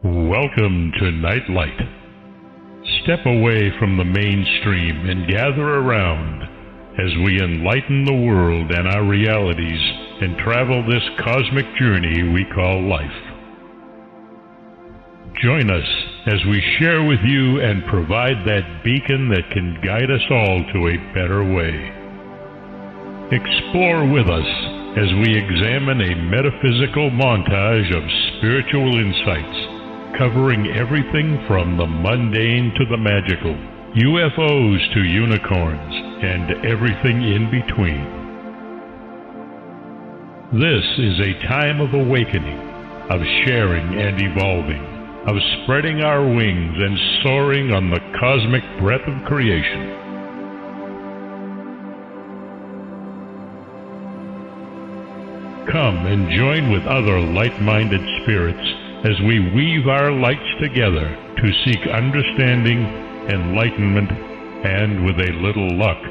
Welcome to Nightlight. Step away from the mainstream and gather around as we enlighten the world and our realities and travel this cosmic journey we call life. Join us as we share with you and provide that beacon that can guide us all to a better way. Explore with us as we examine a metaphysical montage of spiritual insights, covering everything from the mundane to the magical, UFOs to unicorns, and everything in between. This is a time of awakening, of sharing and evolving, of spreading our wings and soaring on the cosmic breath of creation. Come and join with other light-minded spirits as we weave our lights together to seek understanding, enlightenment, and with a little luck,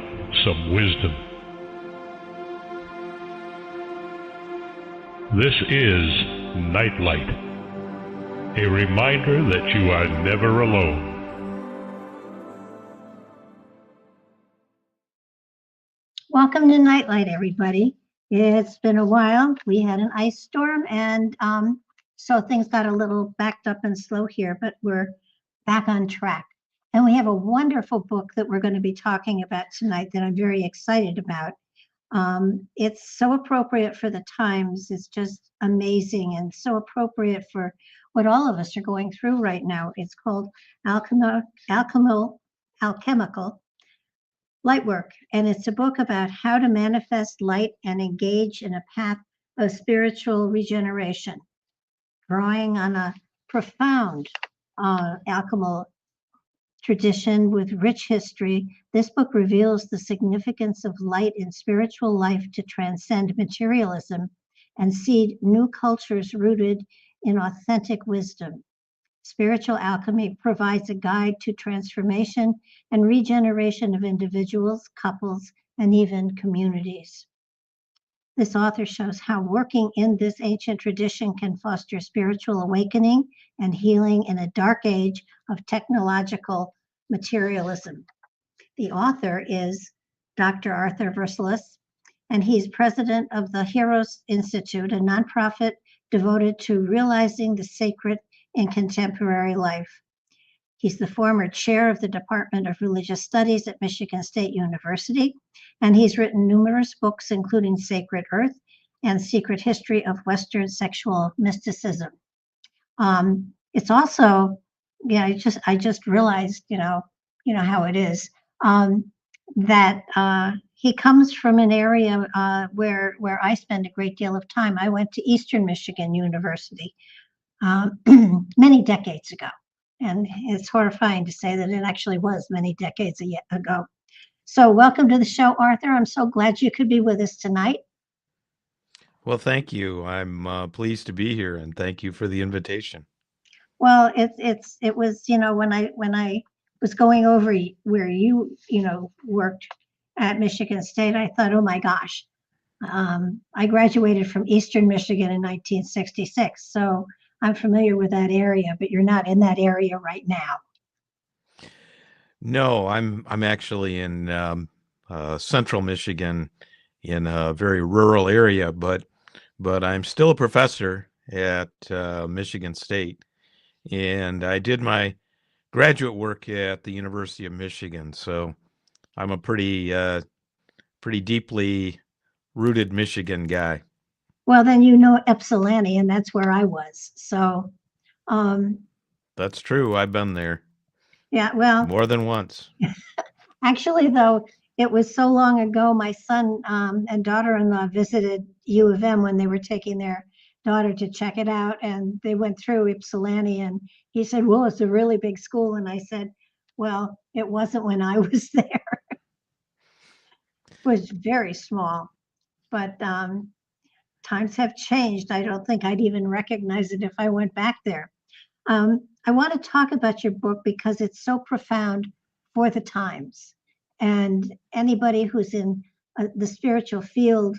some wisdom. This is Nightlight, a reminder that you are never alone. Welcome to Nightlight, everybody. It's been a while. We had an ice storm, and so things got a little backed up and slow here, but we're back on track. And we have a wonderful book that we're going to be talking about tonight that I'm very excited about. It's so appropriate for the times. It's just amazing and so appropriate for what all of us are going through right now. It's called Alchemical Lightwork, and it's a book about how to manifest light and engage in a path of spiritual regeneration, drawing on a profound alchemical tradition with rich history. This book reveals the significance of light in spiritual life to transcend materialism and seed new cultures rooted in authentic wisdom. Spiritual alchemy provides a guide to transformation and regeneration of individuals, couples, and even communities. This author shows how working in this ancient tradition can foster spiritual awakening and healing in a dark age of technological materialism. The author is Dr. Arthur Versluis, and he's president of the Heroes Institute, a nonprofit devoted to realizing the sacred in contemporary life. He's the former chair of the Department of Religious Studies at Michigan State University, and he's written numerous books, including Sacred Earth and Secret History of Western Sexual Mysticism. It's also, I just realized, you know how it is, that he comes from an area where I spend a great deal of time. I went to Eastern Michigan University many decades ago. And it's horrifying to say that it actually was many decades ago. So welcome to the show, Arthur. I'm so glad you could be with us tonight. Well, thank you. I'm pleased to be here, and thank you for the invitation. Well, it was, when I was going over where you worked at Michigan State, I thought, oh my gosh, I graduated from Eastern Michigan in 1966. So I'm familiar with that area, but you're not in that area right now. No, I'm actually in central Michigan, in a very rural area, but I'm still a professor at Michigan State, and I did my graduate work at the University of Michigan. So I'm a pretty deeply rooted Michigan guy. Well, then you know Ypsilanti, and that's where I was. So that's true. I've been there. Yeah, well, more than once. Actually, though, it was so long ago. My son and daughter-in-law visited U of M when they were taking their daughter to check it out, and they went through Ypsilanti, and he said, well, it's a really big school. And I said, well, it wasn't when I was there. It was very small, but times have changed. I don't think I'd even recognize it if I went back there. I want to talk about your book because it's so profound for the times. And anybody who's in the spiritual field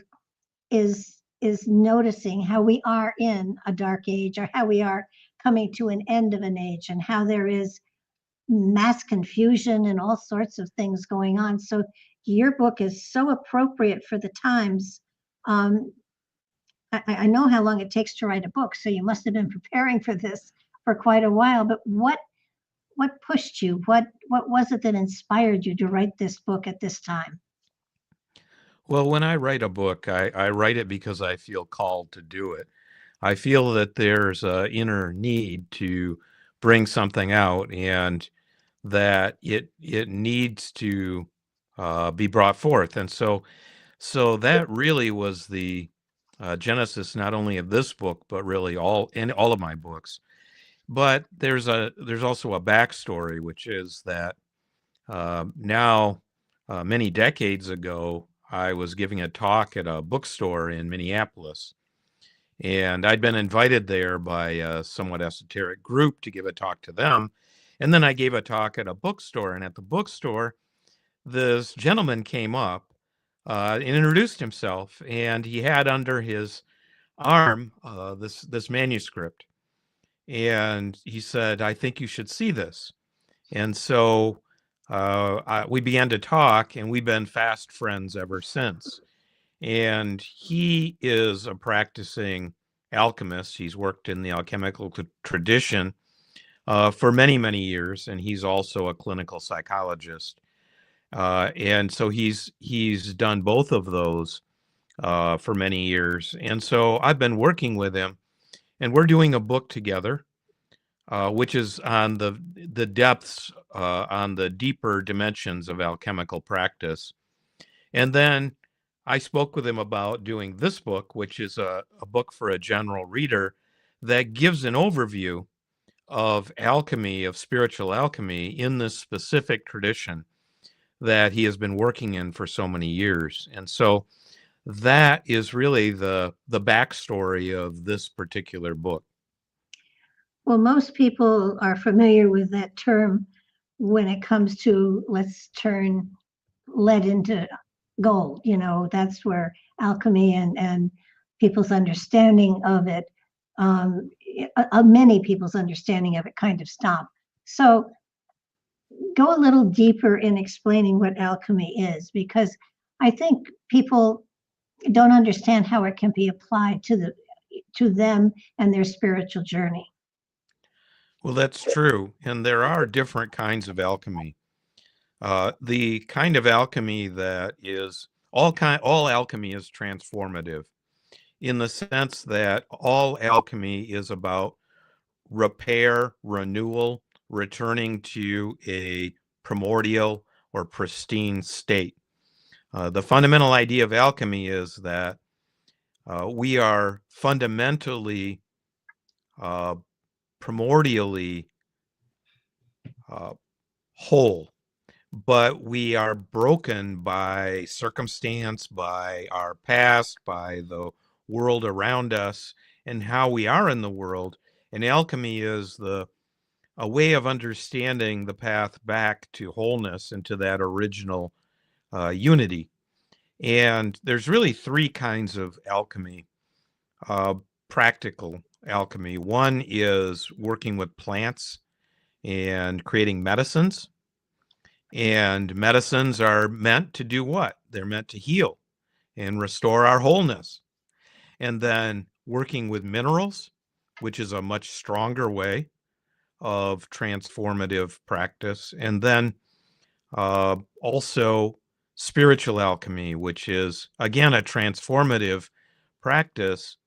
is noticing how we are in a dark age, or how we are coming to an end of an age and how there is mass confusion and all sorts of things going on. So your book is so appropriate for the times. I know how long it takes to write a book, so you must have been preparing for this for quite a while. But what pushed you? What was it that inspired you to write this book at this time? Well, when I write a book, I write it because I feel called to do it. I feel that there's an inner need to bring something out, and that it needs to be brought forth. And so that really was the genesis, not only of this book, but really all of my books. But there's also a backstory, which is that now many decades ago, I was giving a talk at a bookstore in Minneapolis, and I'd been invited there by a somewhat esoteric group to give a talk to them. And then I gave a talk at a bookstore, and at the bookstore, this gentleman came up and introduced himself, and he had under his arm this manuscript. And he said, "I think you should see this." And so we began to talk, and we've been fast friends ever since. And he is a practicing alchemist. He's worked in the alchemical tradition for many, many years, and he's also a clinical psychologist. And so he's done both of those for many years. And so I've been working with him, and we're doing a book together, which is on the depths, on the deeper dimensions of alchemical practice. And then I spoke with him about doing this book, which is a book for a general reader that gives an overview of alchemy, of spiritual alchemy, in this specific tradition that he has been working in for so many years. And so that is really the backstory of this particular book. Well, most people are familiar with that term when it comes to let's turn lead into gold. You know, that's where alchemy and people's understanding of it, many people's understanding of it kind of stop. So go a little deeper in explaining what alchemy is, because I think people don't understand how it can be applied to them and their spiritual journey. Well, that's true. And there are different kinds of alchemy. The kind of alchemy that is all alchemy is transformative, in the sense that all alchemy is about repair, renewal, returning to a primordial or pristine state. The fundamental idea of alchemy is that we are fundamentally, primordially whole, but we are broken by circumstance, by our past, by the world around us, and how we are in the world. And alchemy is a way of understanding the path back to wholeness and to that original unity. And there's really three kinds of alchemy, practical alchemy. One is working with plants and creating medicines. And medicines are meant to do what? They're meant to heal and restore our wholeness. And then working with minerals, which is a much stronger way of transformative practice. And then also spiritual alchemy, which is, again, a transformative practice.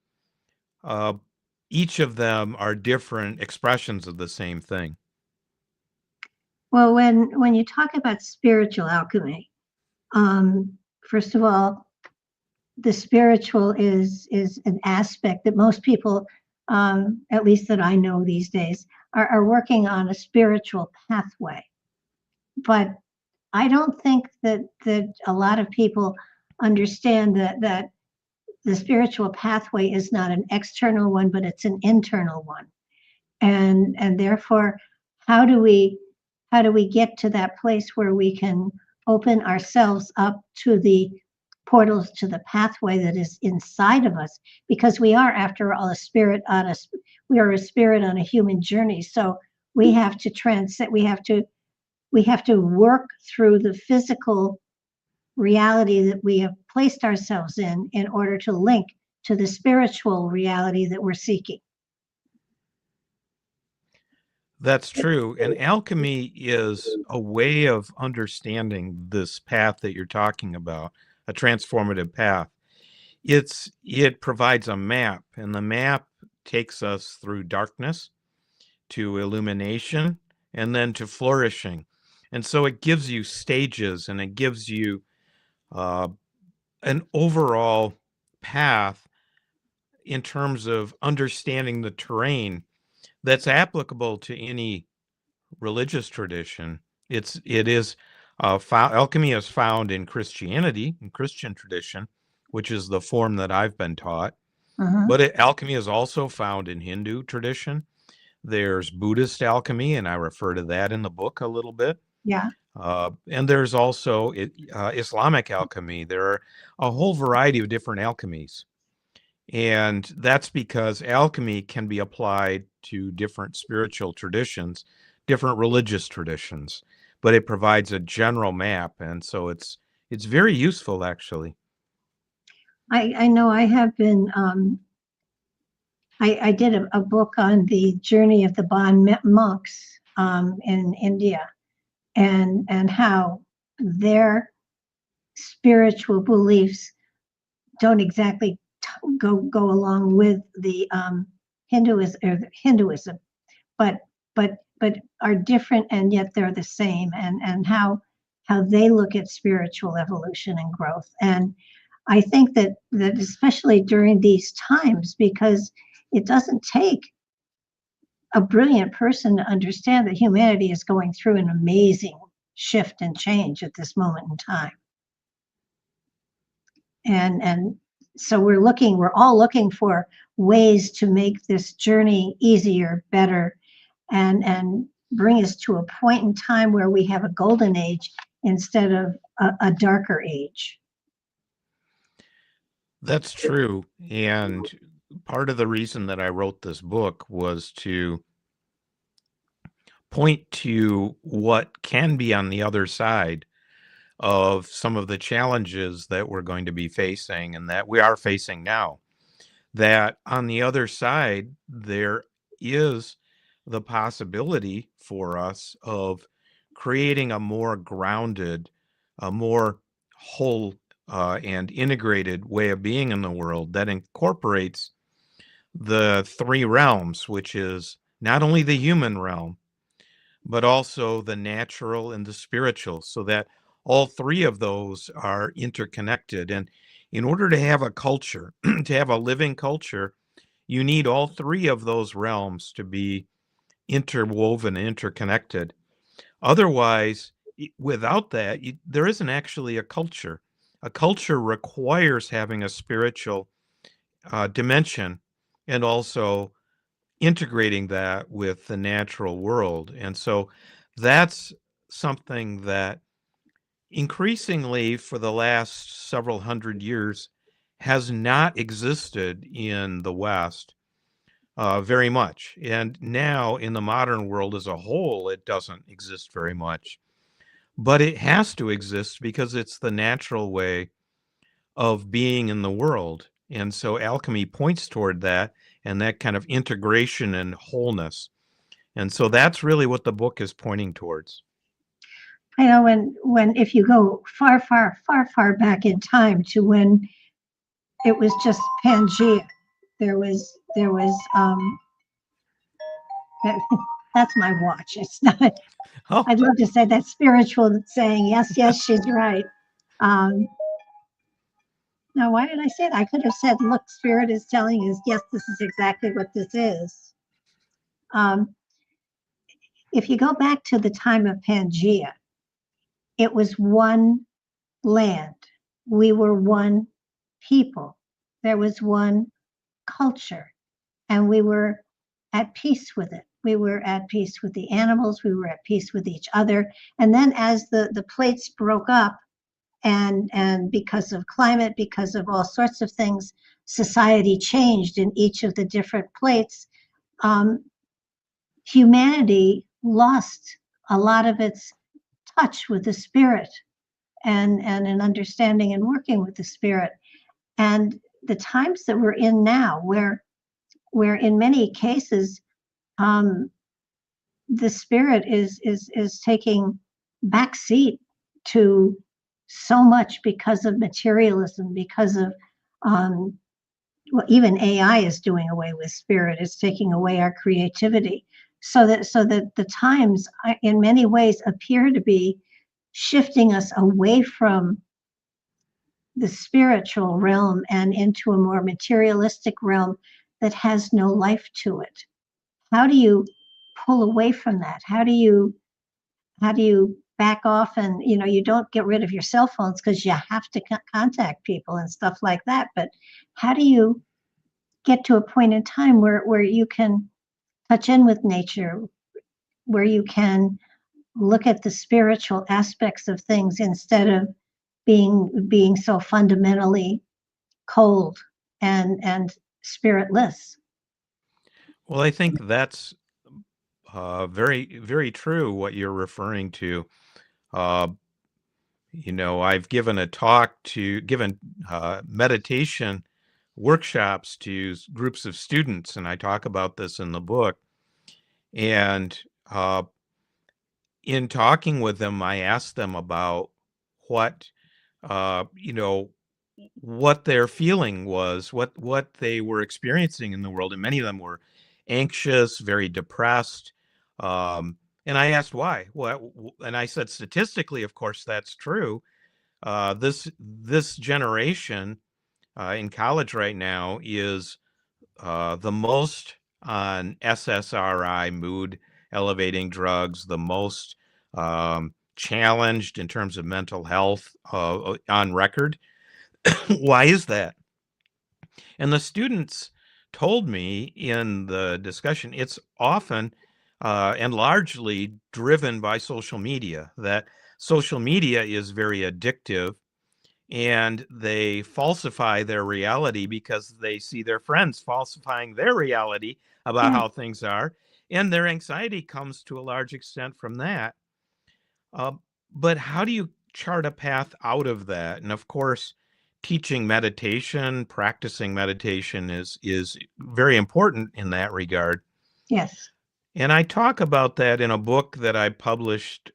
Each of them are different expressions of the same thing. Well, when you talk about spiritual alchemy, first of all, the spiritual is an aspect that most people, at least that I know these days, are working on a spiritual pathway. But I don't think that a lot of people understand that the spiritual pathway is not an external one, but it's an internal one. And therefore, how do we get to that place where we can open ourselves up to the portals to the pathway that is inside of us, because we are, after all, a spirit on a, we are a spirit on a human journey. So we have to transcend, we have to work through the physical reality that we have placed ourselves in order to link to the spiritual reality that we're seeking. That's true. And alchemy is a way of understanding this path that you're talking about, a transformative path. It provides a map, and the map takes us through darkness to illumination and then to flourishing. And so it gives you stages, and it gives you an overall path in terms of understanding the terrain that's applicable to any religious tradition. Alchemy is found in Christianity, in Christian tradition, which is the form that I've been taught. But alchemy is also found in Hindu tradition. There's Buddhist alchemy, and I refer to that in the book a little bit. Yeah. And there's also Islamic alchemy. There are a whole variety of different alchemies. And that's because alchemy can be applied to different spiritual traditions, different religious traditions, but it provides a general map. And so it's very useful, actually. I know I have been, I did a book on the journey of the Bon monks in India, and how their spiritual beliefs don't exactly go along with the Hinduism, but are different, and yet they're the same, and how they look at spiritual evolution and growth. And I think that especially during these times, because it doesn't take a brilliant person to understand that humanity is going through an amazing shift and change at this moment in time. And so we're all looking for ways to make this journey easier, better, and bring us to a point in time where we have a golden age instead of a darker age. That's true. And part of the reason that I wrote this book was to point to what can be on the other side of some of the challenges that we're going to be facing and that we are facing now. That on the other side, there is the possibility for us of creating a more grounded, a more whole and integrated way of being in the world that incorporates the three realms, which is not only the human realm, but also the natural and the spiritual, so that all three of those are interconnected. And in order to have a culture, to have a living culture, you need all three of those realms to be interwoven, interconnected. Otherwise, without that, there isn't actually a culture. A culture requires having a spiritual dimension and also integrating that with the natural world. And so that's something that increasingly for the last several hundred years has not existed in the West very much. And now in the modern world as a whole, it doesn't exist very much. But it has to exist because it's the natural way of being in the world. And so alchemy points toward that and that kind of integration and wholeness. And so that's really what the book is pointing towards. I know when if you go far back in time to when it was just Pangea, there was that's my watch. It's not. Oh. I'd love to say that spiritual saying, yes, she's right. Now, why did I say that? I could have said, look, Spirit is telling us, yes, this is exactly what this is. If you go back to the time of Pangea, it was one land. We were one people. There was one culture, and we were at peace with it. We were at peace with the animals. We were at peace with each other. And then as the plates broke up, and because of climate, because of all sorts of things, society changed in each of the different plates. Humanity lost a lot of its touch with the spirit and an understanding and working with the spirit. And the times that we're in now, where in many cases the spirit is taking backseat to so much because of materialism, because of well, even AI is doing away with spirit. It's taking away our creativity, so that the times in many ways appear to be shifting us away from the spiritual realm and into a more materialistic realm that has no life to it. How do you pull away from that? How do you back off? And you don't get rid of your cell phones because you have to contact people and stuff like that. But how do you get to a point in time where you can touch in with nature, where you can look at the spiritual aspects of things instead of being so fundamentally cold and spiritless? Well, I think that's very, very true what you're referring to. I've given meditation workshops to groups of students, and I talk about this in the book. And in talking with them, I asked them about what, what their feeling was, what they were experiencing in the world, and many of them were anxious, very depressed. And I asked why. And I said, statistically, of course, that's true. This generation in college right now is the most on SSRI, mood elevating drugs, the most challenged in terms of mental health on record. Why is that? And the students told me in the discussion, it's often and largely driven by social media, that social media is very addictive, and they falsify their reality because they see their friends falsifying their reality about how things are, and their anxiety comes to a large extent from that. But how do you chart a path out of that? And of course, teaching meditation, practicing meditation is very important in that regard. Yes. And I talk about that in a book that I published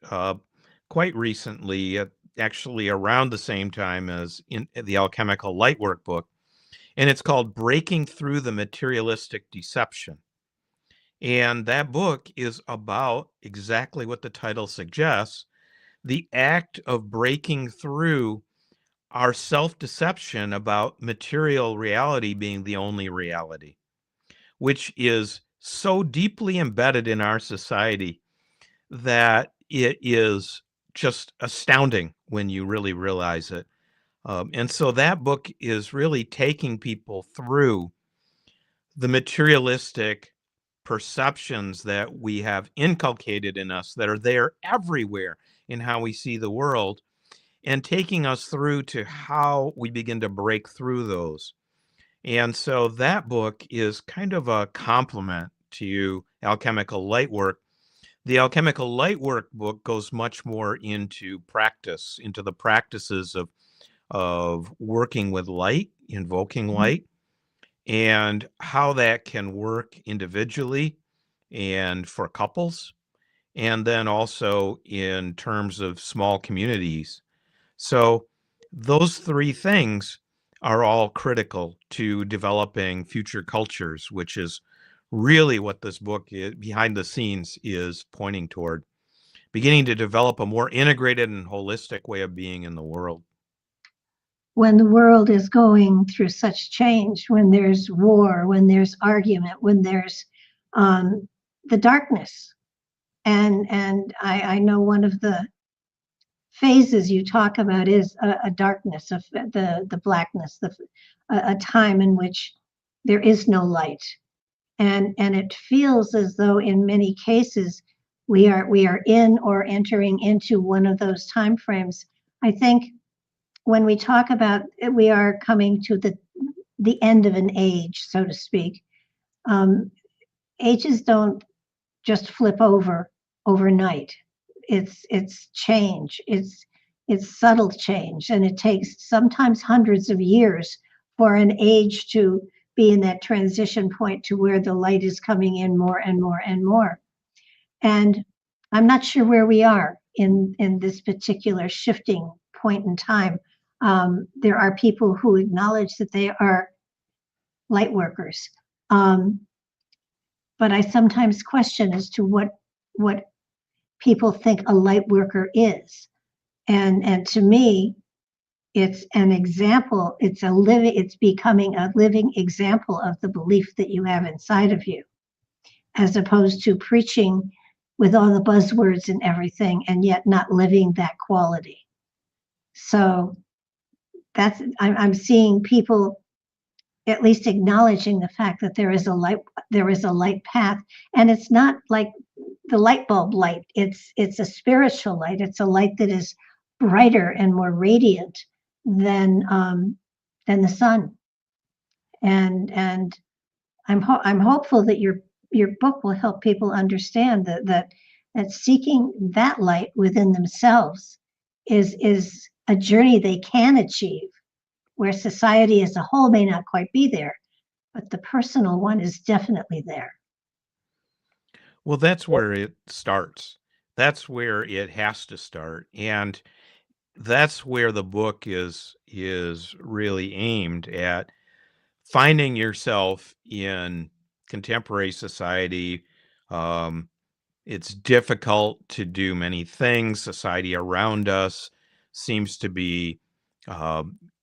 quite recently, actually around the same time as in the Alchemical Lightwork book. And it's called Breaking Through the Materialistic Deception. And that book is about exactly what the title suggests, the act of breaking through our self-deception about material reality being the only reality, which is so deeply embedded in our society that it is just astounding when you really realize it. And so that book is really taking people through the materialistic perceptions that we have inculcated in us that are there everywhere in how we see the world, and taking us through to how we begin to break through those. And so that book is kind of a complement to Alchemical Lightwork. The Alchemical Lightwork book goes much more into practice, into the practices of working with light, invoking light, and how that can work individually and for couples, and then also in terms of small communities. So those three things are all critical to developing future cultures, which is really what this book behind the scenes is pointing toward, beginning to develop a more integrated and holistic way of being in the world. When the world is going through such change, when there's war, when there's argument, when there's the darkness, and I know one of the phases you talk about is a darkness of the blackness, a time in which there is no light, and it feels as though in many cases we are in or entering into one of those time frames. I think when we talk about we are coming to the end of an age, so to speak, ages don't just flip over overnight. It's change. It's subtle change, and it takes sometimes hundreds of years for an age to be in that transition point to where the light is coming in more and more and more. And I'm not sure where we are in this particular shifting point in time. There are people who acknowledge that they are light workers. But I sometimes question as to what people think a light worker is. And to me, it's an example, it's becoming a living example of the belief that you have inside of you, as opposed to preaching with all the buzzwords and everything, and yet not living that quality. So I'm seeing people at least acknowledging the fact that there is a light path, and it's not like the light bulb light. It's a spiritual light. It's a light that is brighter and more radiant than the sun. And I'm hopeful that your book will help people understand that seeking that light within themselves is a journey they can achieve, where society as a whole may not quite be there, but the personal one is definitely there. Well, that's where it starts. That's where it has to start. And that's where the book is really aimed at finding yourself in contemporary society. It's difficult to do many things. Society around us seems to be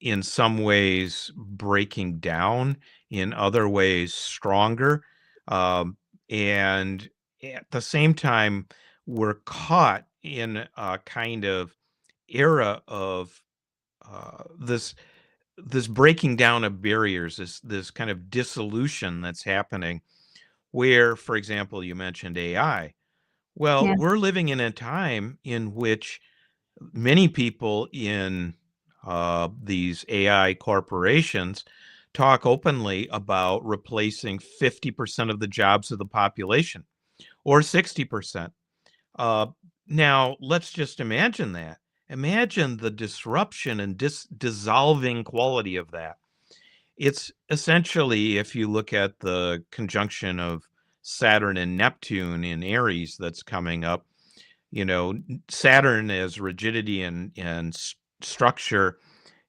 in some ways breaking down, in other ways stronger. And at the same time, we're caught in a kind of era of this breaking down of barriers, this kind of dissolution that's happening, where, for example, you mentioned AI. Well, Yeah. we're living in a time in which many people in these AI corporations talk openly about replacing 50% of the jobs of the population, or 60%. Now, let's just imagine that. Imagine the disruption and dissolving quality of that. It's essentially, if you look at the conjunction of Saturn and Neptune in Aries that's coming up, Saturn as rigidity and structure,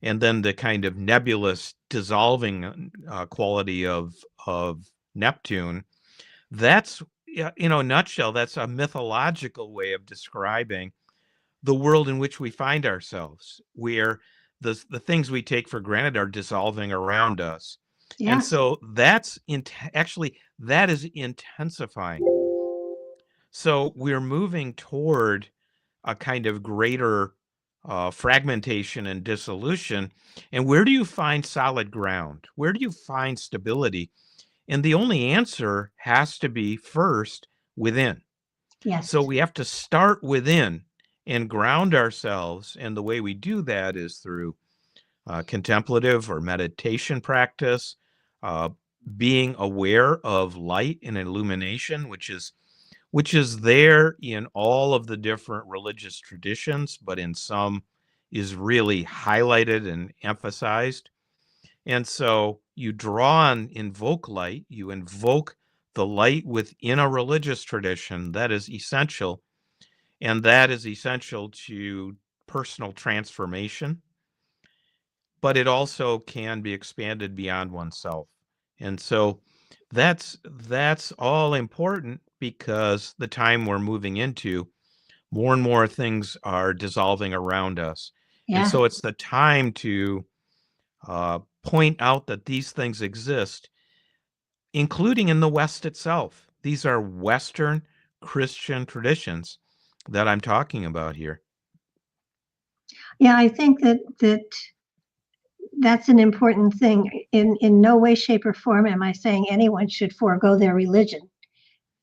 and then the kind of nebulous dissolving quality of Neptune. That's, in a nutshell, that's a mythological way of describing the world in which we find ourselves, where the things we take for granted are dissolving around us. Yeah. And so that's actually, that is intensifying. So we're moving toward a kind of greater fragmentation and dissolution. And where do you find solid ground? Where do you find stability? And the only answer has to be first within. Yes. So we have to start within and ground ourselves. And the way we do that is through contemplative or meditation practice, being aware of light and illumination, which is there in all of the different religious traditions, but in some is really highlighted and emphasized. And so you draw and invoke light, you invoke the light within a religious tradition. That is essential. And that is essential to personal transformation. But it also can be expanded beyond oneself. And so that's all important, because the time we're moving into, more and more things are dissolving around us. Yeah. And so it's the time to point out that these things exist, including in the West itself. These are Western Christian traditions that I'm talking about here. Yeah, I think that's an important thing. In no way, shape, or form am I saying anyone should forego their religion.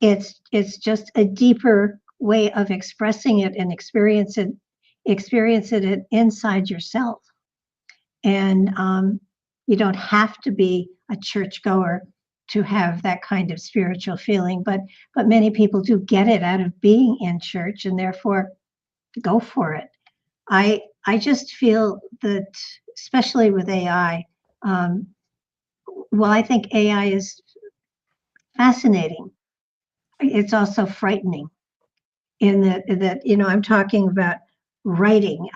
It's just a deeper way of expressing it and experience it inside yourself. And you don't have to be a churchgoer to have that kind of spiritual feeling, but many people do get it out of being in church, and therefore go for it. I just feel that, especially with AI, well, I think AI is fascinating. It's also frightening in that I'm talking about writing.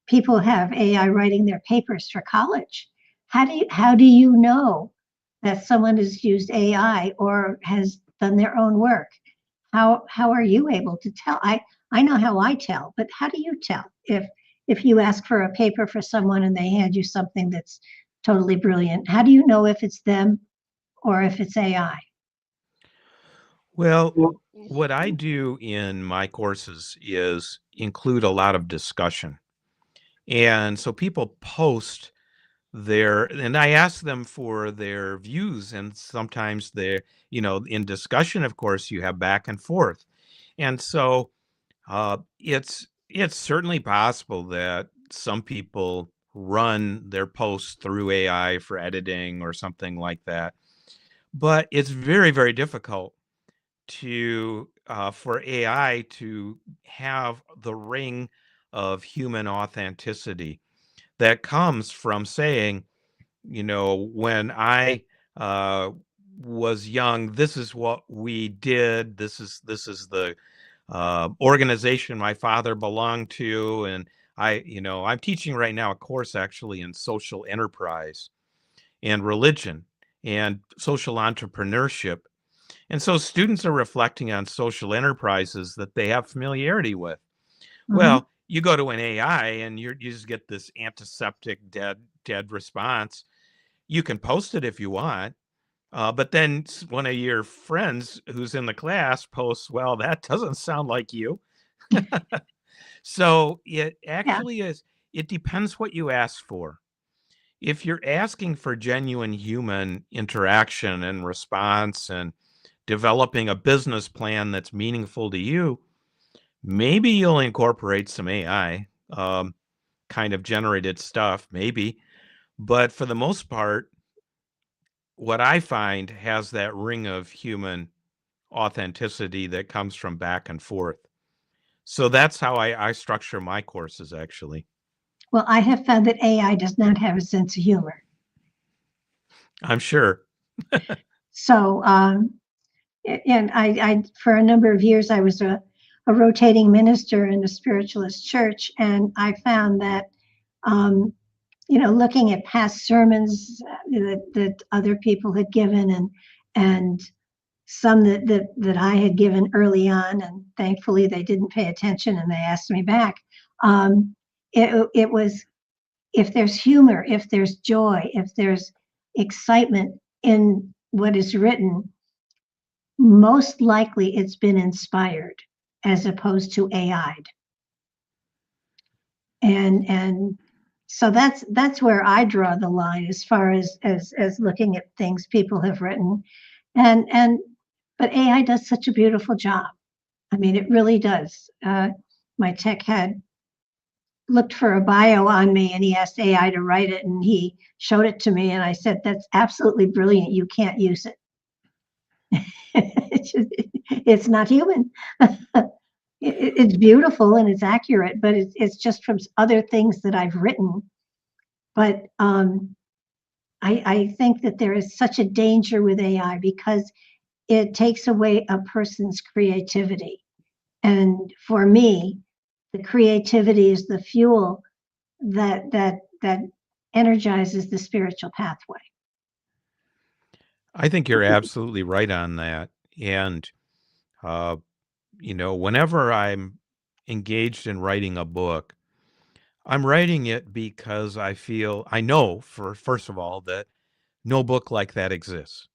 People have AI writing their papers for college. How do you know that someone has used AI or has done their own work? How are you able to tell? I know how I tell, but how do you tell if you ask for a paper for someone and they hand you something that's totally brilliant? How do you know if it's them or if it's AI? Well, what I do in my courses is include a lot of discussion. And so people post and I ask them for their views, and sometimes in discussion, of course, you have back and forth. And so it's certainly possible that some people run their posts through AI for editing or something like that. But it's very, very difficult for AI to have the ring of human authenticity that comes from saying, when I was young, this is what we did. This is the organization my father belonged to, and I'm teaching right now a course actually in social enterprise and religion and social entrepreneurship. And so students are reflecting on social enterprises that they have familiarity with. Mhm. Well, you go to an AI and you just get this antiseptic, dead response. You can post it if you want, but then one of your friends who's in the class posts, well, that doesn't sound like you. So it Yeah. actually is, it depends what you ask for. If you're asking for genuine human interaction and response and developing a business plan that's meaningful to you, maybe you'll incorporate some AI kind of generated stuff, maybe. But for the most part, what I find has that ring of human authenticity that comes from back and forth. So that's how I structure my courses, actually. Well, I have found that AI does not have a sense of humor. I'm sure. So, and I for a number of years, I was a rotating minister in a spiritualist church, and I found that, looking at past sermons that other people had given, and some that I had given early on, and thankfully they didn't pay attention and they asked me back. It was, if there's humor, if there's joy, if there's excitement in what is written, most likely it's been inspired as opposed to AI'd. And so that's where I draw the line as far as looking at things people have written. But AI does such a beautiful job. I mean, it really does. My tech had looked for a bio on me and he asked AI to write it, and he showed it to me and I said, that's absolutely brilliant. You can't use it. It's not human. It's beautiful and it's accurate, but it's just from other things that I've written. But I think that there is such a danger with AI because it takes away a person's creativity. And for me, the creativity is the fuel that energizes the spiritual pathway. I think you're absolutely right on that. And, whenever I'm engaged in writing a book, I'm writing it because I know, first of all, that no book like that exists.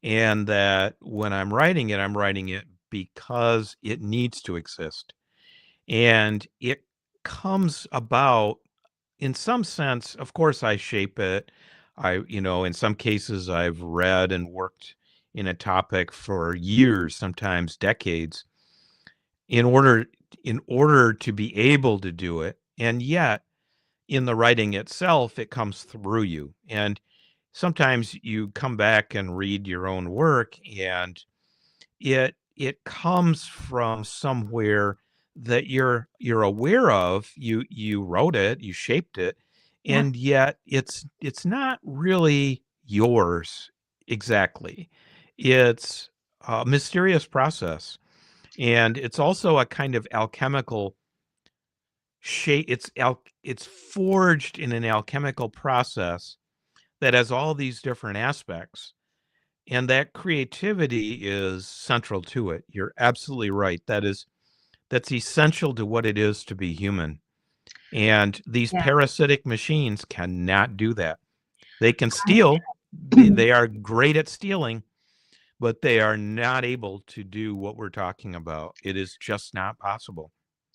And that when I'm writing it because it needs to exist. And it comes about in some sense, of course, I shape it. In some cases, I've read and worked in a topic for years, sometimes decades, in order to be able to do it. And yet, in the writing itself, it comes through you. And sometimes you come back and read your own work, and it comes from somewhere that you're aware of. You wrote it, you shaped it, Yeah. and yet it's not really yours exactly. It's a mysterious process, and it's also a kind of alchemical shape. It's forged in an alchemical process that has all these different aspects, and that creativity is central to it. You're absolutely right. That's essential to what it is to be human. And these Yeah. parasitic machines cannot do that. They can steal. They are great at stealing, but they are not able to do what we're talking about. It is just not possible.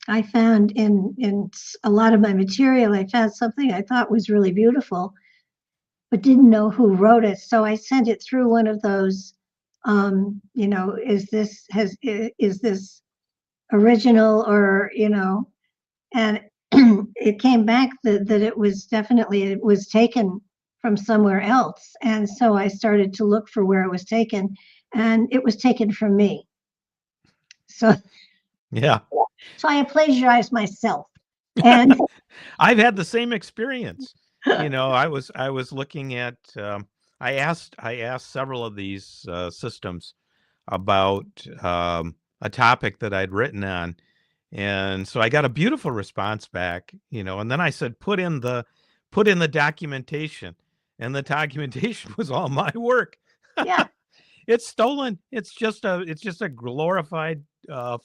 I found in a lot of my material, I found something I thought was really beautiful, but didn't know who wrote it. So I sent it through one of those, is this original, or, and it came back that it was taken from somewhere else. And so I started to look for where it was taken, and it was taken from me. So Yeah. I plagiarized myself. And I've had the same experience. I was looking at. I asked several of these systems about a topic that I'd written on, and so I got a beautiful response back. And then I said, put in the documentation, and the documentation was all my work. yeah, It's stolen. It's just a glorified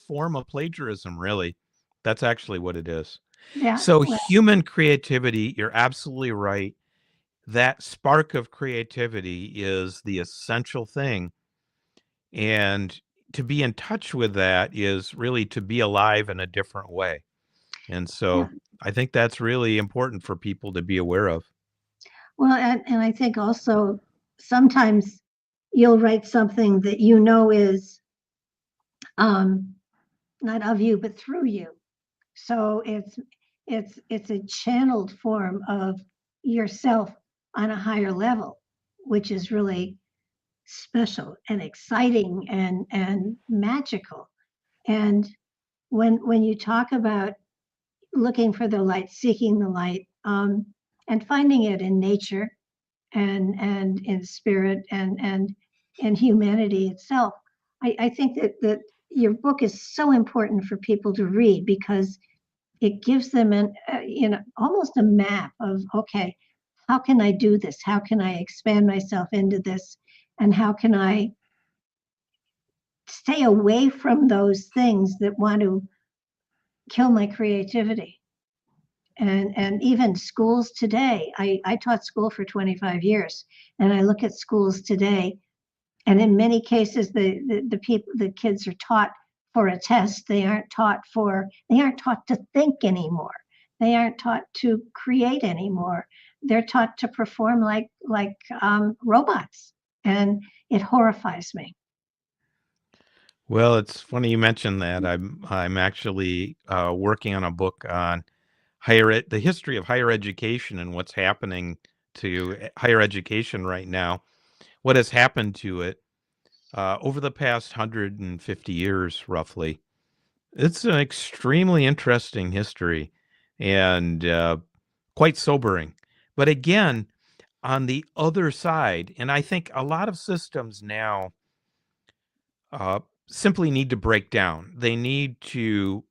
form of plagiarism, really. That's actually what it is. yeah. So Well, human creativity, you're absolutely right. That spark of creativity is the essential thing. And to be in touch with that is really to be alive in a different way. And yeah. so I think that's really important for people to be aware of. Well, and I think also sometimes you'll write something that is not of you but through you. So it's a channeled form of yourself on a higher level, which is really special and exciting and magical. And when you talk about looking for the light, seeking the light, and finding it in nature and in spirit and in humanity itself, I think that your book is so important for people to read, because it gives them almost a map of, okay, how can I do this? How can I expand myself into this? And how can I stay away from those things that want to kill my creativity? And even schools today, I taught school for 25 years, and I look at schools today, and in many cases the kids are taught for a test. They aren't taught to think anymore. They aren't taught to create anymore. They're taught to perform like robots, and it horrifies me. Well, it's funny you mentioned that. I'm actually working on a book on the history of higher education and what's happening to higher education right now. What has happened to it over the past 150 years, roughly. It's an extremely interesting history, and quite sobering. But again, on the other side, and I think a lot of systems now simply need to break down. They need to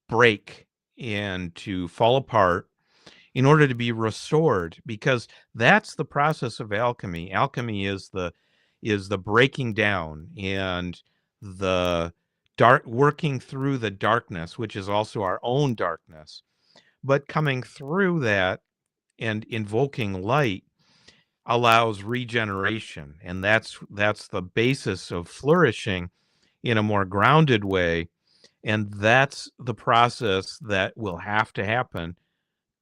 break and to fall apart in order to be restored, because that's the process of alchemy. Alchemy is the breaking down and the working through the darkness, which is also our own darkness, but coming through that and invoking light allows regeneration, and that's the basis of flourishing in a more grounded way. And that's the process that will have to happen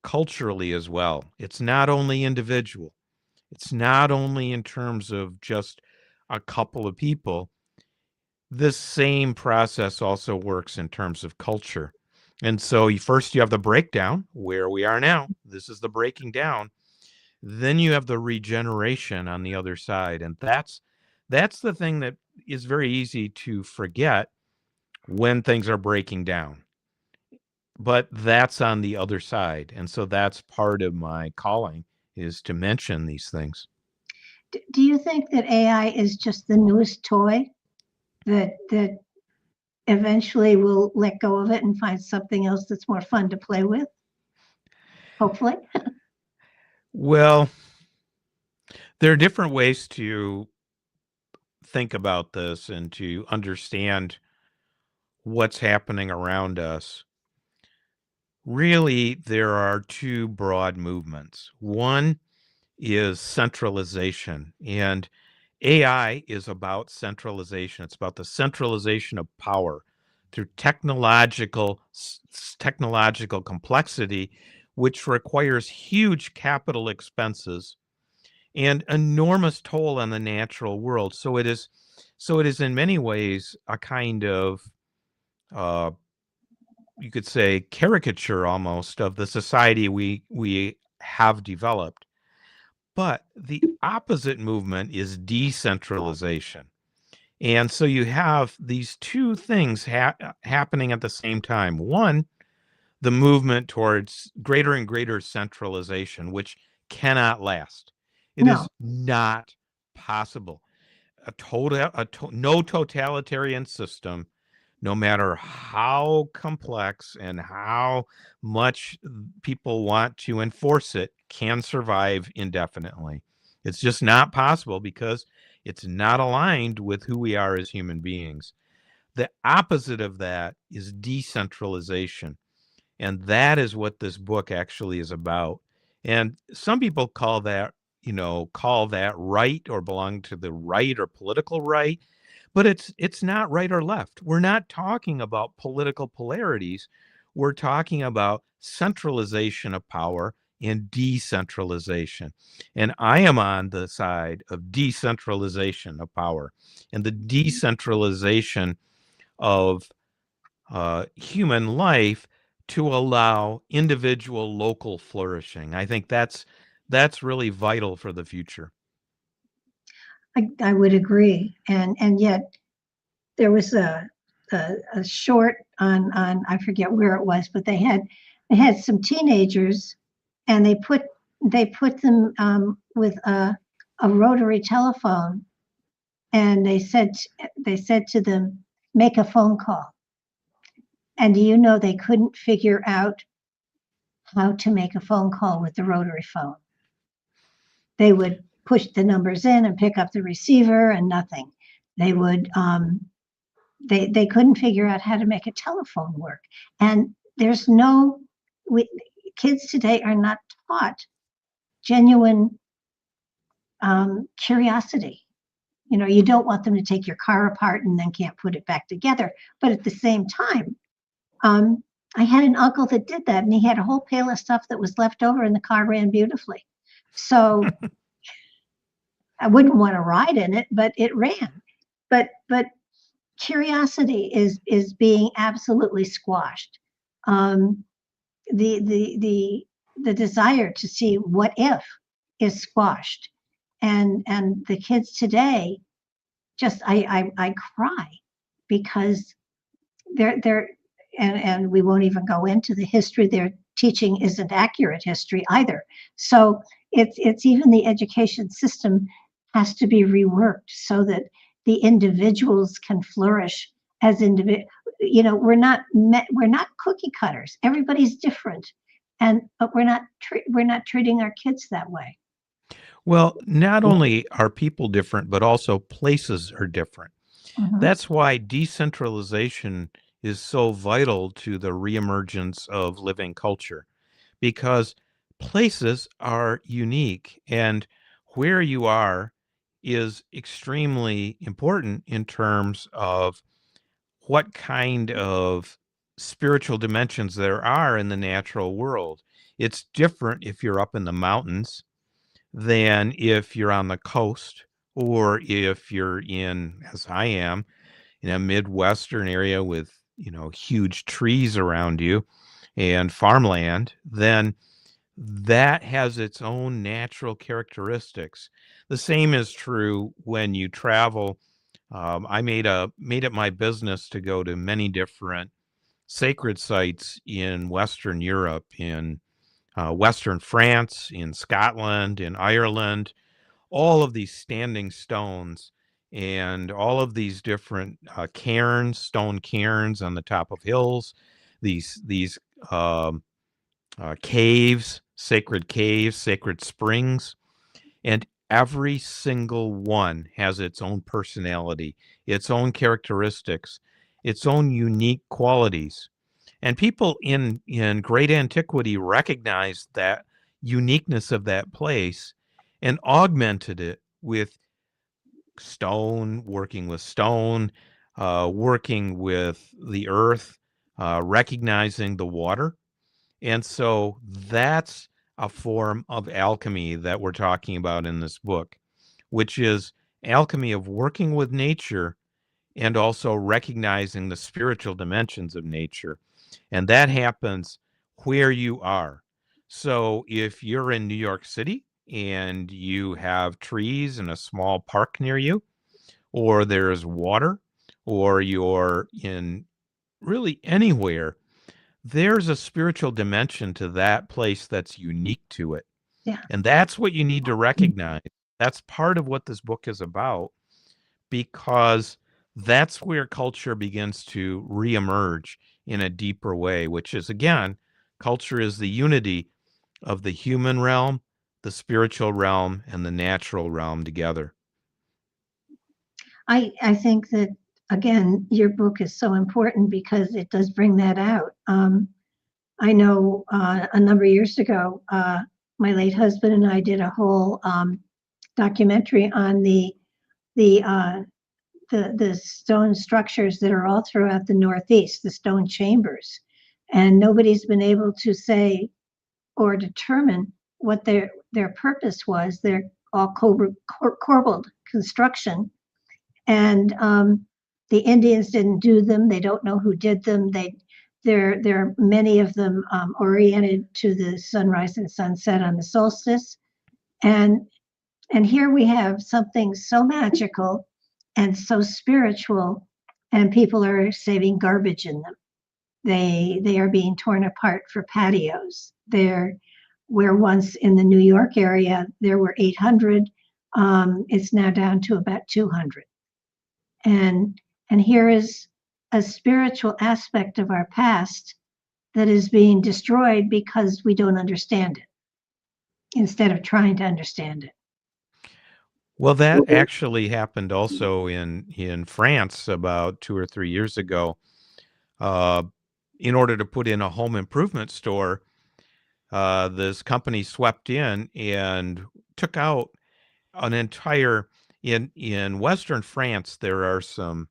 culturally as well. It's not only individual. It's not only in terms of just a couple of people. This same process also works in terms of culture. And so first you have the breakdown, where we are now. This is the breaking down. Then you have the regeneration on the other side. And that's the thing that is very easy to forget when things are breaking down. But that's on the other side. And so that's part of my calling, is to mention these things. Do you think that AI is just the newest toy that eventually we'll let go of it and find something else that's more fun to play with? Hopefully. Well, there are different ways to think about this and to understand what's happening around us. Really, there are two broad movements. One is centralization, and AI is about centralization. It's about the centralization of power through technological complexity, which requires huge capital expenses and enormous toll on the natural world. So it is in many ways a kind of you could say caricature almost of the society we have developed. But the opposite movement is decentralization. And so you have these two things happening at the same time. One, the movement towards greater and greater centralization, which cannot last. It is not possible. No totalitarian system, no matter how complex and how much people want to enforce it, can survive indefinitely. It's just not possible because it's not aligned with who we are as human beings. The opposite of that is decentralization. And that is what this book actually is about. And some people call that right, or belong to the right or political right. But it's not right or left. We're not talking about political polarities. We're talking about centralization of power and decentralization. And I am on the side of decentralization of power and the decentralization of human life to allow individual local flourishing. I think that's really vital for the future. I would agree, and yet there was a short on I forget where it was, but they had some teenagers, and they put them with a rotary telephone, and they said to them, make a phone call. And do you know they couldn't figure out how to make a phone call with the rotary phone? They would push the numbers in and pick up the receiver, and nothing. They would they couldn't figure out how to make a telephone work. And there's kids today are not taught genuine curiosity. You don't want them to take your car apart and then can't put it back together. But at the same time, I had an uncle that did that, and he had a whole pail of stuff that was left over, and the car ran beautifully. So I wouldn't want to ride in it, but it ran. But curiosity is being absolutely squashed. The desire to see what if is squashed, and the kids today just I cry because they're and we won't even go into the history they're teaching isn't accurate history either. So it's even the education system has to be reworked so that the individuals can flourish as individuals. We're not cookie cutters. Everybody's different, but we're not treating our kids that way. Well, not only are people different, but also places are different. Mm-hmm. That's why decentralization is so vital to the reemergence of living culture, because places are unique, and where you are is extremely important in terms of what kind of spiritual dimensions there are in the natural world. It's different if you're up in the mountains than if you're on the coast, or if you're in, as I am, in a Midwestern area with huge trees around you and farmland, then that has its own natural characteristics. The same is true when you travel. I made it my business to go to many different sacred sites in Western Europe, in Western France, in Scotland, in Ireland, all of these standing stones and all of these different cairns, stone cairns on the top of hills, these caves, sacred springs, and every single one has its own personality, its own characteristics, its own unique qualities. And people in great antiquity recognized that uniqueness of that place and augmented it with stone, working with stone, working with the earth, recognizing the water. And so that's a form of alchemy that we're talking about in this book, which is alchemy of working with nature and also recognizing the spiritual dimensions of nature. And that happens where you are. So if you're in New York City and you have trees in a small park near you, or there's water, or you're in really anywhere, there's a spiritual dimension to that place that's unique to it. Yeah. And that's what you need to recognize. That's part of what this book is about, because that's where culture begins to reemerge in a deeper way, which is, again, culture is the unity of the human realm, the spiritual realm, and the natural realm together. I think that, again, your book is so important because it does bring that out. I know a number of years ago, my late husband and I did a whole documentary on the stone structures that are all throughout the Northeast, the stone chambers, and nobody's been able to say or determine what their purpose was. They're all corbelled construction, and the Indians didn't do them. They don't know who did them. There are many of them oriented to the sunrise and sunset on the solstice, and here we have something so magical and so spiritual, and people are saving garbage in them. They are being torn apart for patios. Where once in the New York area there were 800, it's now down to about 200. And here is a spiritual aspect of our past that is being destroyed because we don't understand it, instead of trying to understand it. Well, that actually happened also in France about 2 or 3 years ago. In order to put in a home improvement store, this company swept in and took out an entire, in Western France, there are some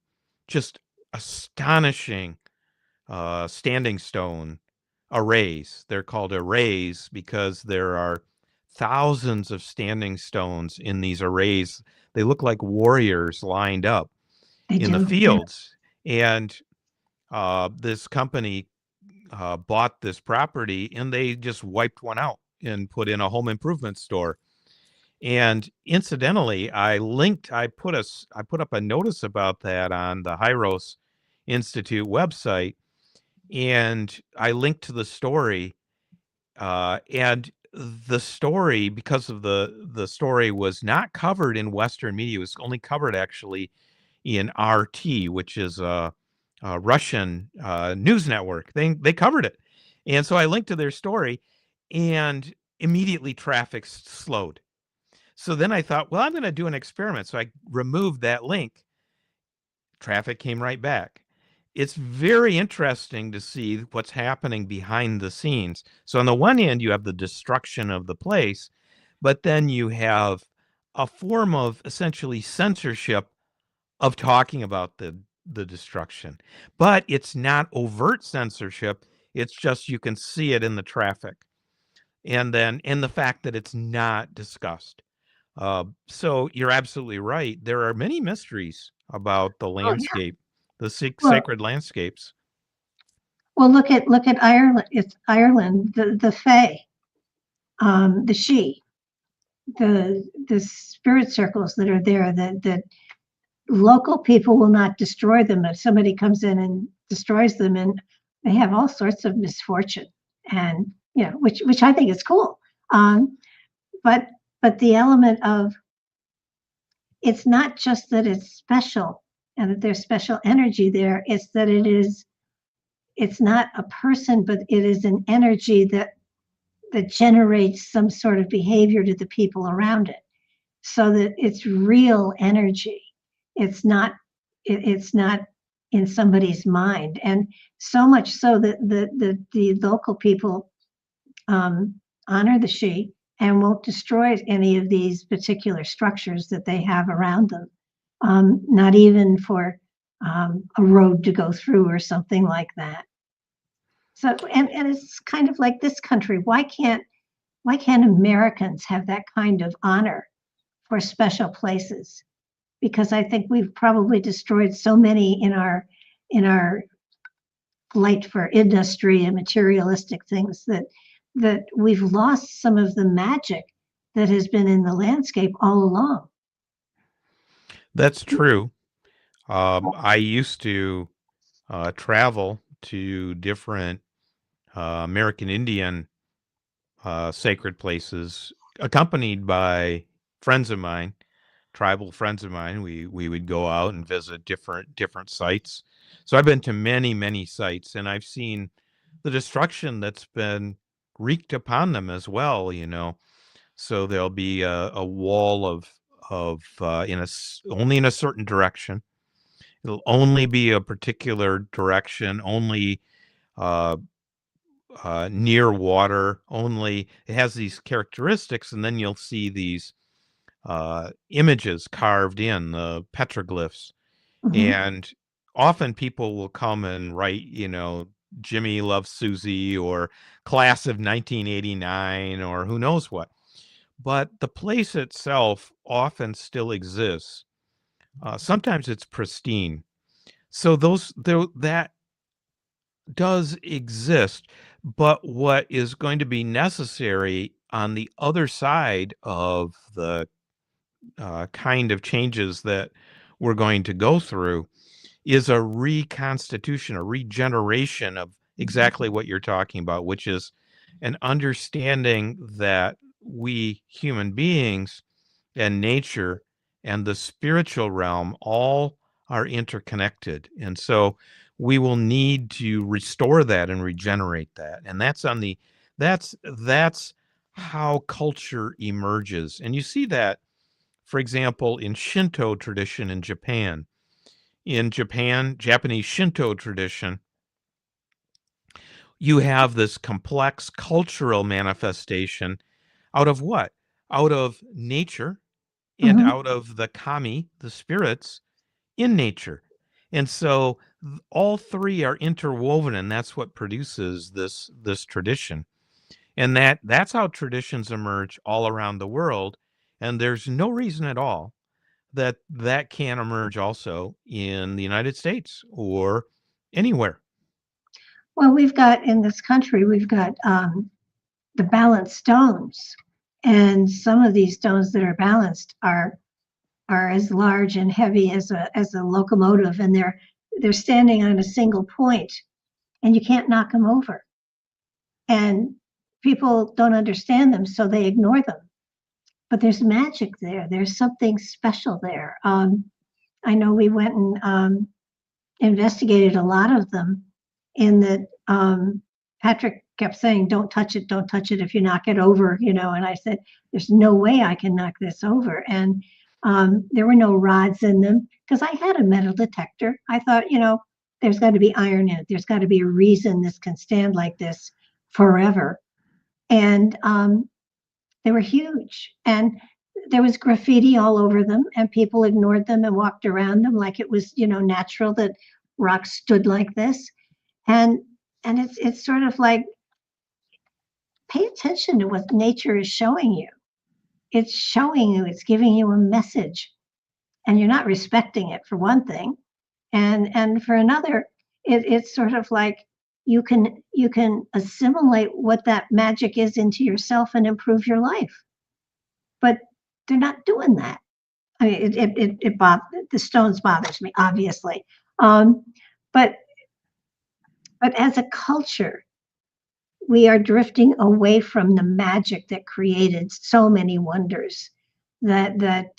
just astonishing standing stone arrays. They're called arrays because there are thousands of standing stones in these arrays. They look like warriors lined up in the fields. And this company bought this property, and they just wiped one out and put in a home improvement store. And incidentally, I put up a notice about that on the Hyros Institute website, and I linked to the story. And the story, because of the story was not covered in Western media, it was only covered actually in RT, which is a Russian news network. They covered it. And so I linked to their story, and immediately traffic slowed. So then I thought, well, I'm going to do an experiment. So I removed that link. Traffic came right back. It's very interesting to see what's happening behind the scenes. So on the one hand, you have the destruction of the place, but then you have a form of essentially censorship of talking about the destruction. But it's not overt censorship. It's just you can see it in the traffic. And then in the fact that it's not discussed. So you're absolutely right. There are many mysteries about the landscape, the sacred landscapes. Well, look at Ireland. It's Ireland, the Fae, the She, the spirit circles that are there. That local people will not destroy them if somebody comes in and destroys them, and they have all sorts of misfortune, and which I think is cool. But the element of, it's not just that it's special and that there's special energy there. It's that it's not a person, but it is an energy that generates some sort of behavior to the people around it, so that it's real energy. It's not in somebody's mind, and so much so that the local people honor the She and won't destroy any of these particular structures that they have around them, not even for a road to go through or something like that. So, and it's kind of like this country. Why can't Americans have that kind of honor for special places? Because I think we've probably destroyed so many in our flight for industry and materialistic things that we've lost some of the magic that has been in the landscape all along. That's true. I used to travel to different American Indian sacred places, accompanied by friends of mine, tribal friends of mine. We would go out and visit different sites. So I've been to many sites, and I've seen the destruction that's been wreaked upon them as well. So there'll be a wall of only in a certain direction. It'll only be a particular direction, only near water, only it has these characteristics, and then you'll see these images carved in, the petroglyphs. And often people will come and write, Jimmy loves Susie, or class of 1989, or who knows what. But the place itself often still exists. Sometimes it's pristine. So that does exist. But what is going to be necessary on the other side of the kind of changes that we're going to go through is a reconstitution, a regeneration of exactly what you're talking about, which is an understanding that we human beings and nature and the spiritual realm all are interconnected. And so we will need to restore that and regenerate that. And that's how culture emerges. And you see that, for example, in Shinto tradition in Japan. In Japan, Japanese Shinto tradition, you have this complex cultural manifestation out of what? Out of nature and out of the kami, the spirits in nature. And so all three are interwoven, and that's what produces this tradition. And that's how traditions emerge all around the world. And there's no reason at all that can emerge also in the United States or anywhere. Well, we've got in this country, we've got the balanced stones, and some of these stones that are balanced are as large and heavy as a locomotive, and they're standing on a single point, and you can't knock them over. And people don't understand them, so they ignore them. But there's magic there. There's something special there. I know we went and investigated a lot of them, in that Patrick kept saying, don't touch it if you knock it over, and I said, there's no way I can knock this over. And there were no rods in them, because I had a metal detector. I thought, there's got to be iron in it. There's got to be a reason this can stand like this forever. And they were huge, and there was graffiti all over them, and people ignored them and walked around them like it was, natural that rocks stood like this. And it's sort of like, pay attention to what nature is showing you. It's showing you, it's giving you a message, and you're not respecting it, for one thing. And for another, it's sort of like, you can assimilate what that magic is into yourself and improve your life. But they're not doing that. I mean, the stones bothers me, obviously. But as a culture, we are drifting away from the magic that created so many wonders. That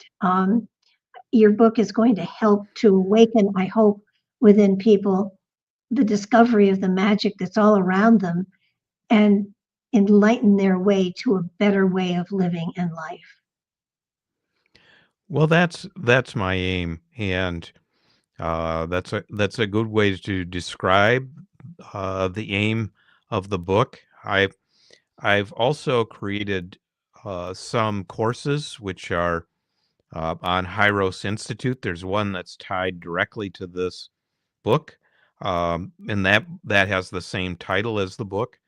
your book is going to help to awaken, I hope, within people the discovery of the magic that's all around them and enlighten their way to a better way of living in life. Well, that's my aim, and that's a good way to describe the aim of the book. I've also created some courses which are on Hyros Institute. There's one that's tied directly to this book, and that has the same title as the book.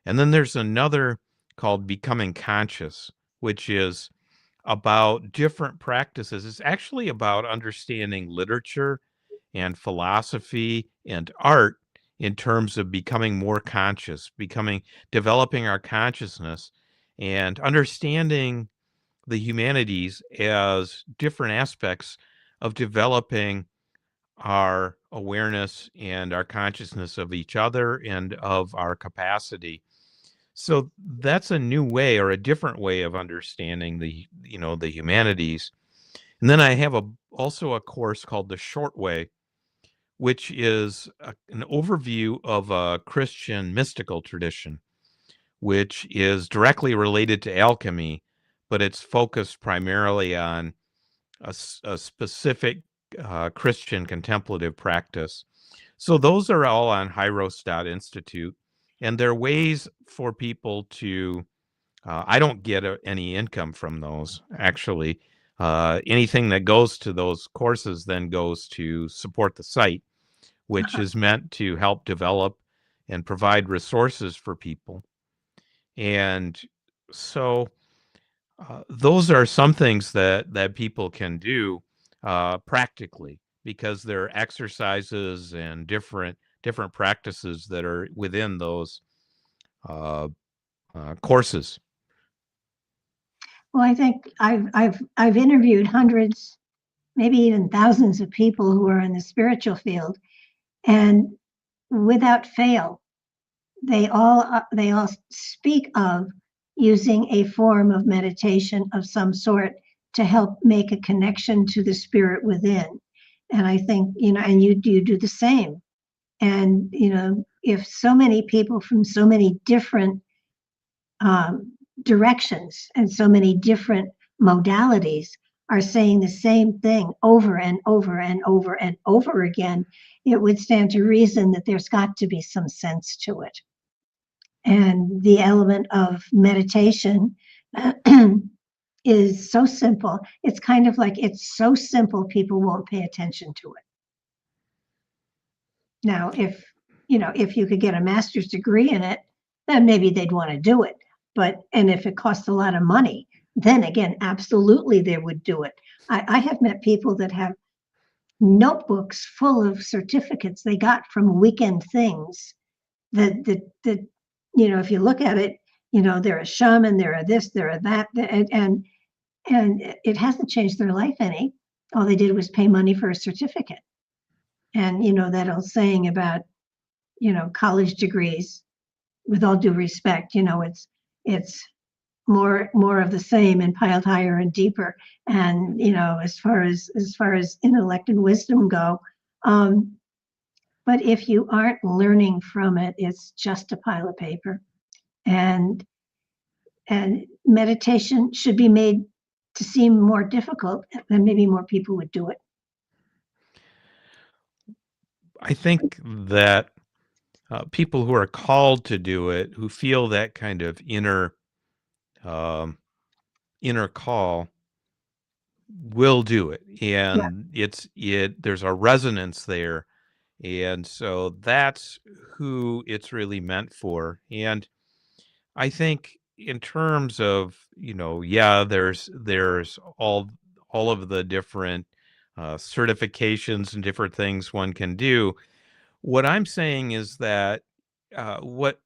And then there's another called Becoming Conscious, which is about different practices. It's actually about understanding literature and philosophy and art in terms of becoming more conscious, developing our consciousness and understanding the humanities as different aspects of developing our awareness and our consciousness of each other and of our capacity. So that's a new way or a different way of understanding the humanities. And then I have also a course called The Short Way, which is an overview of a Christian mystical tradition, which is directly related to alchemy, but it's focused primarily on a specific Christian contemplative practice. So those are all on Hyros.institute, and they're ways for people to, I don't get any income from those, actually. Anything that goes to those courses then goes to support the site, which is meant to help develop and provide resources for people. And so those are some things that people can do practically, because there are exercises and different practices that are within those courses. Well, I think I've interviewed hundreds, maybe even thousands of people who are in the spiritual field, and without fail, they all speak of using a form of meditation of some sort to help make a connection to the spirit within. And I think, and you do the same. And, if so many people from so many different directions and so many different modalities are saying the same thing over and over and over and over again, it would stand to reason that there's got to be some sense to it. And the element of meditation is so simple. It's kind of like it's so simple people won't pay attention to it. Now, if you could get a master's degree in it, then maybe they'd want to do it. And if it costs a lot of money, then again, absolutely they would do it. I have met people that have notebooks full of certificates they got from weekend things that if you look at it, they're a shaman, they're a this, they're a that, and it hasn't changed their life any. All they did was pay money for a certificate. And that old saying about college degrees, with all due respect, it's more of the same and piled higher and deeper. And as far as intellect and wisdom go, but if you aren't learning from it, it's just a pile of paper. And meditation should be made to seem more difficult, then maybe more people would do it. I think that people who are called to do it, who feel that kind of inner call, will do it, and there's a resonance there, and so that's who it's really meant for. And I think in terms of there's all of the different certifications and different things one can do. What I'm saying is that what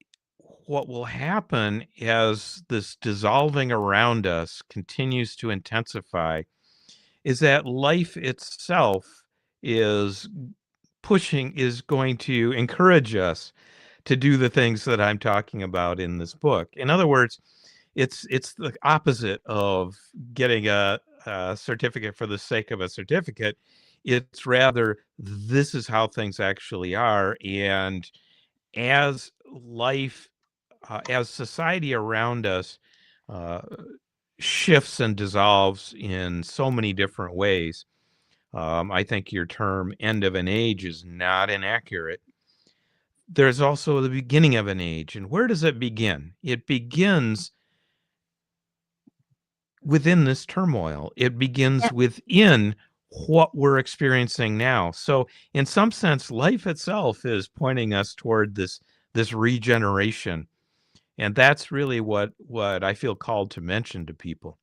will happen as this dissolving around us continues to intensify is that life itself is going to encourage us to do the things that I'm talking about in this book. In other words, it's the opposite of getting a certificate for the sake of a certificate. It's rather, this is how things actually are. And as life, as society around us uh, shifts and dissolves in so many different ways, I think your term end of an age is not inaccurate. There's also the beginning of an age. And where does it begin? It begins within this turmoil. It Yeah. begins within what we're experiencing now. So in some sense, life itself is pointing us toward this regeneration. And that's really what I feel called to mention to people.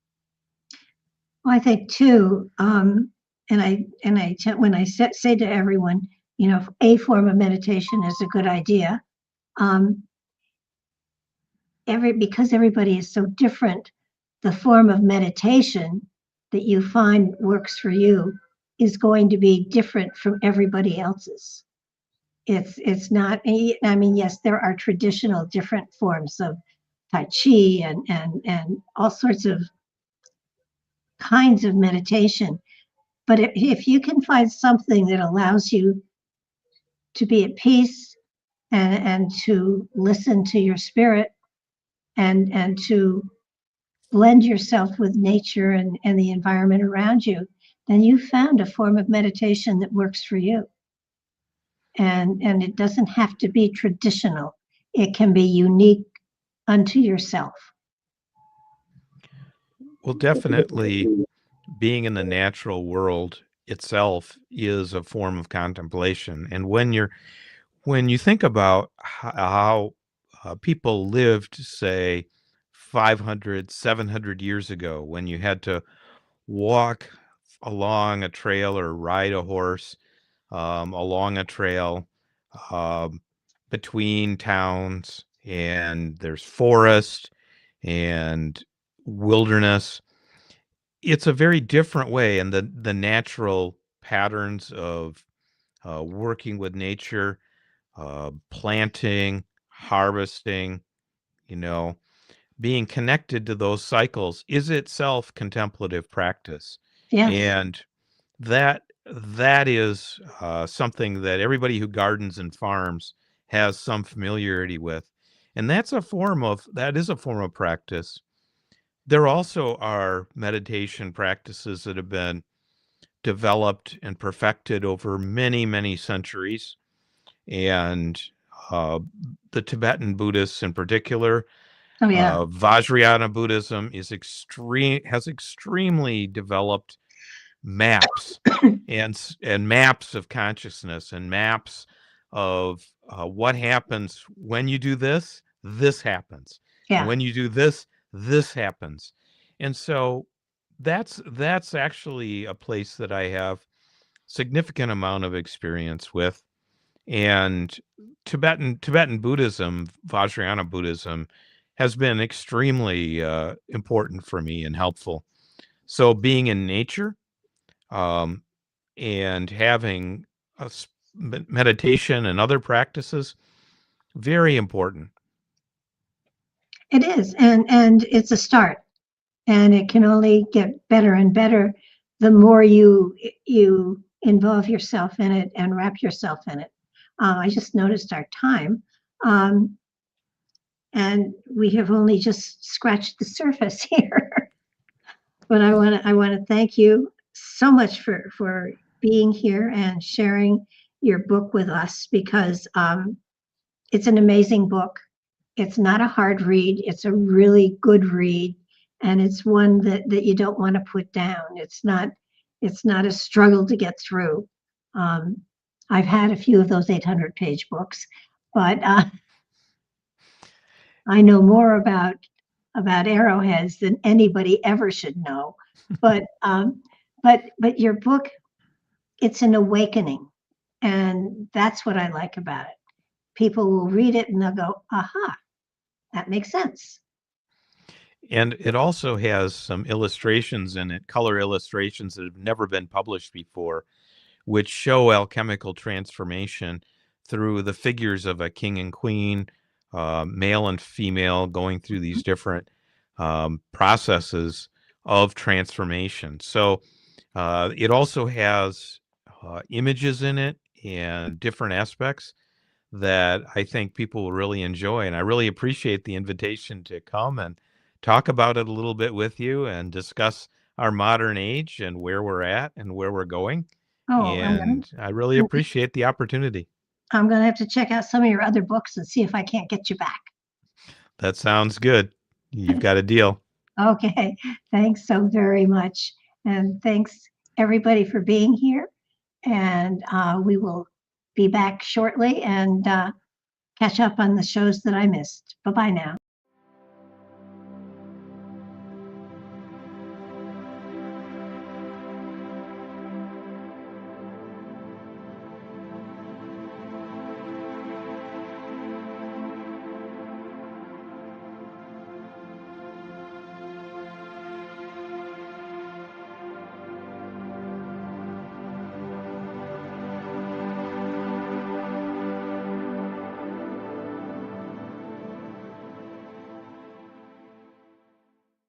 Well, I think too, when I say to everyone, a form of meditation is a good idea. Because everybody is so different, the form of meditation that you find works for you is going to be different from everybody else's. It's not, I mean, yes, there are traditional different forms of Tai Chi and all sorts of kinds of meditation. But if you can find something that allows you to be at peace and to listen to your spirit and to blend yourself with nature and the environment around you, then you found a form of meditation that works for you. And it doesn't have to be traditional. It can be unique unto yourself. Well, definitely being in the natural world itself is a form of contemplation. And when you think about how people lived, say, 500, 700 years ago, when you had to walk along a trail or ride a horse along a trail between towns, and there's forest and wilderness, it's a very different way. And the natural patterns of working with nature, planting, harvesting, you know, being connected to those cycles is itself contemplative practice. Yes. And that is something that everybody who gardens and farms has some familiarity with. And that is a form of practice. There also are meditation practices that have been developed and perfected over many, many centuries. And the Tibetan Buddhists in particular, Oh yeah. Vajrayana Buddhism has extremely developed maps and maps of consciousness and maps of what happens when you do this happens. Yeah. And when you do this happens. And so that's actually a place that I have significant amount of experience with. And Tibetan Buddhism, Vajrayana Buddhism, has been extremely important for me and helpful. So being in nature and having meditation and other practices, very important. It is, and it's a start, and it can only get better and better the more you involve yourself in it and wrap yourself in it. I just noticed our time, and we have only just scratched the surface here. But I want to thank you so much for being here and sharing your book with us, because it's an amazing book. It's not a hard read. It's a really good read, and it's one that you don't want to put down. It's not a struggle to get through. I've had a few of those 800-page books, but I know more about arrowheads than anybody ever should know. But your book, it's an awakening, and that's what I like about it. people will read it and they'll go, aha, that makes sense. And it also has some illustrations in it, color illustrations that have never been published before, which show alchemical transformation through the figures of a king and queen, male and female, going through these different processes of transformation. So it also has images in it and different aspects that I think people will really enjoy. And I really appreciate the invitation to come and talk about it a little bit with you and discuss our modern age and where we're at and where we're going. Oh, And I really appreciate the opportunity. I'm going to have to check out some of your other books and see if I can't get you back. That sounds good. You've got a deal. Okay, thanks so very much. And thanks everybody for being here. And we will be back shortly and catch up on the shows that I missed. Bye-bye now.